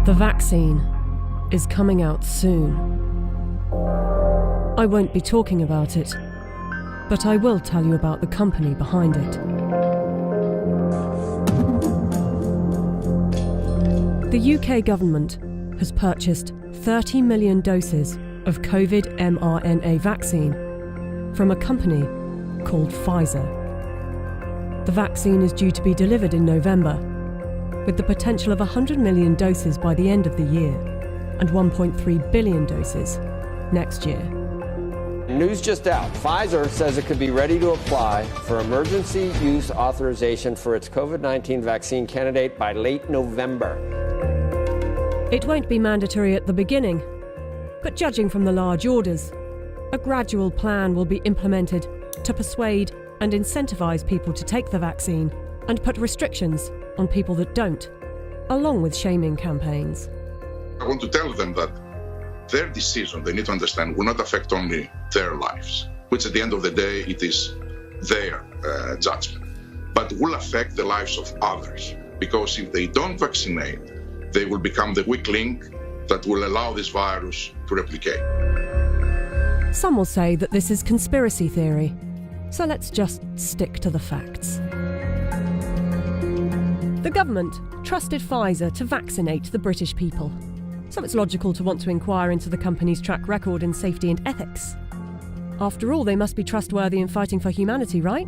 The vaccine is coming out soon. I won't be talking about it, but I will tell you about the company behind it. The UK government has purchased 30 million doses of COVID mRNA vaccine from a company called Pfizer. The vaccine is due to be delivered in November, with the potential of 100 million doses by the end of the year and 1.3 billion doses next year. News just out. Pfizer says it could be ready to apply for emergency use authorization for its COVID-19 vaccine candidate by late November. It won't be mandatory at the beginning, but judging from the large orders, a gradual plan will be implemented to persuade and incentivize people to take the vaccine and put restrictions on people that don't, along with shaming campaigns. I want to tell them that their decision, they need to understand, will not affect only their lives, which at the end of the day, it is their judgment, but will affect the lives of others. Because if they don't vaccinate, they will become the weak link that will allow this virus to replicate. Some will say that this is conspiracy theory, so let's just stick to the facts. The government trusted Pfizer to vaccinate the British people, so it's logical to want to inquire into the company's track record in safety and ethics. After all, they must be trustworthy in fighting for humanity, right?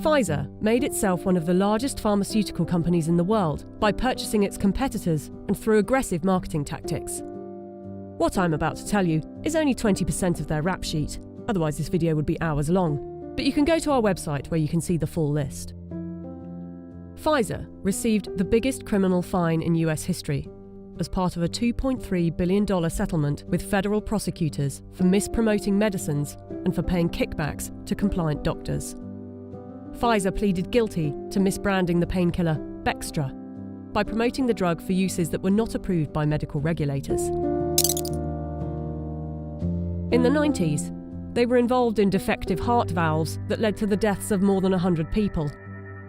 Pfizer made itself one of the largest pharmaceutical companies in the world by purchasing its competitors and through aggressive marketing tactics. What I'm about to tell you is only 20% of their rap sheet, otherwise this video would be hours long, but you can go to our website where you can see the full list. Pfizer received the biggest criminal fine in US history as part of a $2.3 billion settlement with federal prosecutors for mispromoting medicines and for paying kickbacks to compliant doctors. Pfizer pleaded guilty to misbranding the painkiller Bextra by promoting the drug for uses that were not approved by medical regulators. In the 90s, they were involved in defective heart valves that led to the deaths of more than 100 people.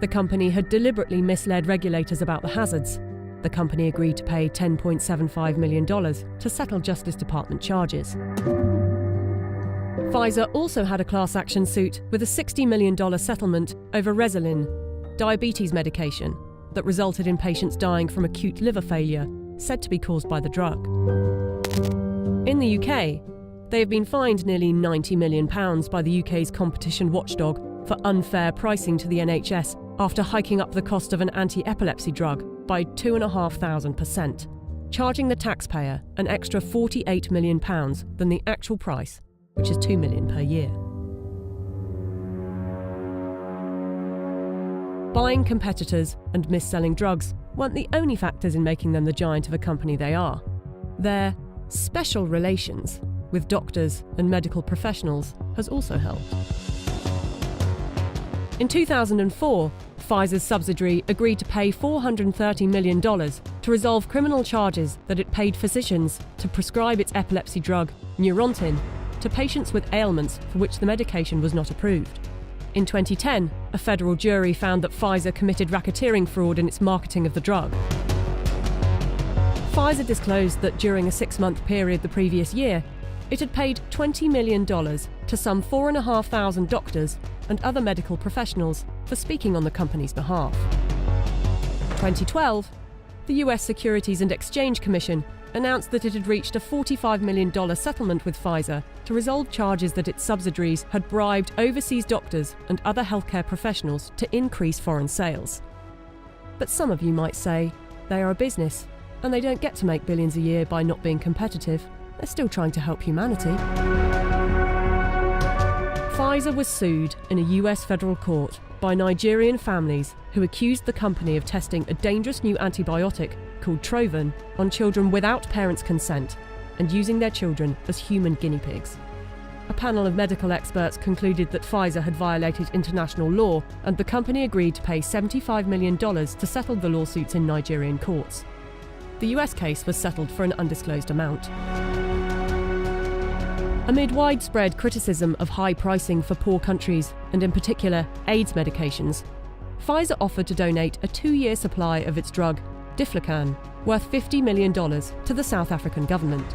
The company had deliberately misled regulators about the hazards. The company agreed to pay $10.75 million to settle Justice Department charges. Pfizer also had a class action suit with a $60 million settlement over Resolin, diabetes medication, that resulted in patients dying from acute liver failure, said to be caused by the drug. In the UK, they have been fined nearly £90 million by the UK's competition watchdog for unfair pricing to the NHS after hiking up the cost of an anti-epilepsy drug by 2,500%, charging the taxpayer an extra £48 million than the actual price, which is $2 million per year. Buying competitors and mis-selling drugs weren't the only factors in making them the giant of a company they are. Their special relations with doctors and medical professionals has also helped. In 2004, Pfizer's subsidiary agreed to pay $430 million to resolve criminal charges that it paid physicians to prescribe its epilepsy drug, Neurontin, to patients with ailments for which the medication was not approved. In 2010, a federal jury found that Pfizer committed racketeering fraud in its marketing of the drug. Pfizer disclosed that during a 6-month period the previous year, it had paid $20 million to some 4,500 doctors and other medical professionals for speaking on the company's behalf. In 2012, the US Securities and Exchange Commission announced that it had reached a $45 million settlement with Pfizer to resolve charges that its subsidiaries had bribed overseas doctors and other healthcare professionals to increase foreign sales. But some of you might say they are a business and they don't get to make billions a year by not being competitive. They're still trying to help humanity. Pfizer was sued in a US federal court by Nigerian families who accused the company of testing a dangerous new antibiotic called Trovan on children without parents' consent and using their children as human guinea pigs. A panel of medical experts concluded that Pfizer had violated international law, and the company agreed to pay $75 million to settle the lawsuits in Nigerian courts. The US case was settled for an undisclosed amount. Amid widespread criticism of high pricing for poor countries, and in particular AIDS medications, Pfizer offered to donate a 2-year supply of its drug, Diflucan, worth $50 million to the South African government.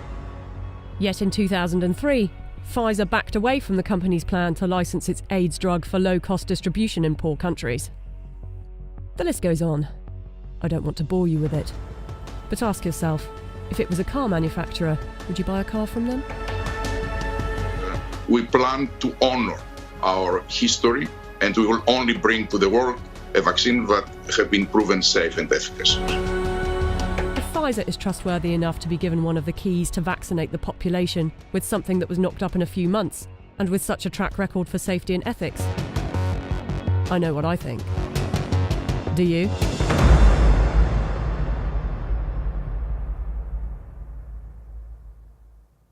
Yet in 2003, Pfizer backed away from the company's plan to license its AIDS drug for low-cost distribution in poor countries. The list goes on. I don't want to bore you with it. But ask yourself, if it was a car manufacturer, would you buy a car from them? We plan to honor our history, and we will only bring to the world a vaccine that have been proven safe and efficacious. If Pfizer is trustworthy enough to be given one of the keys to vaccinate the population with something that was knocked up in a few months, and with such a track record for safety and ethics, I know what I think. Do you?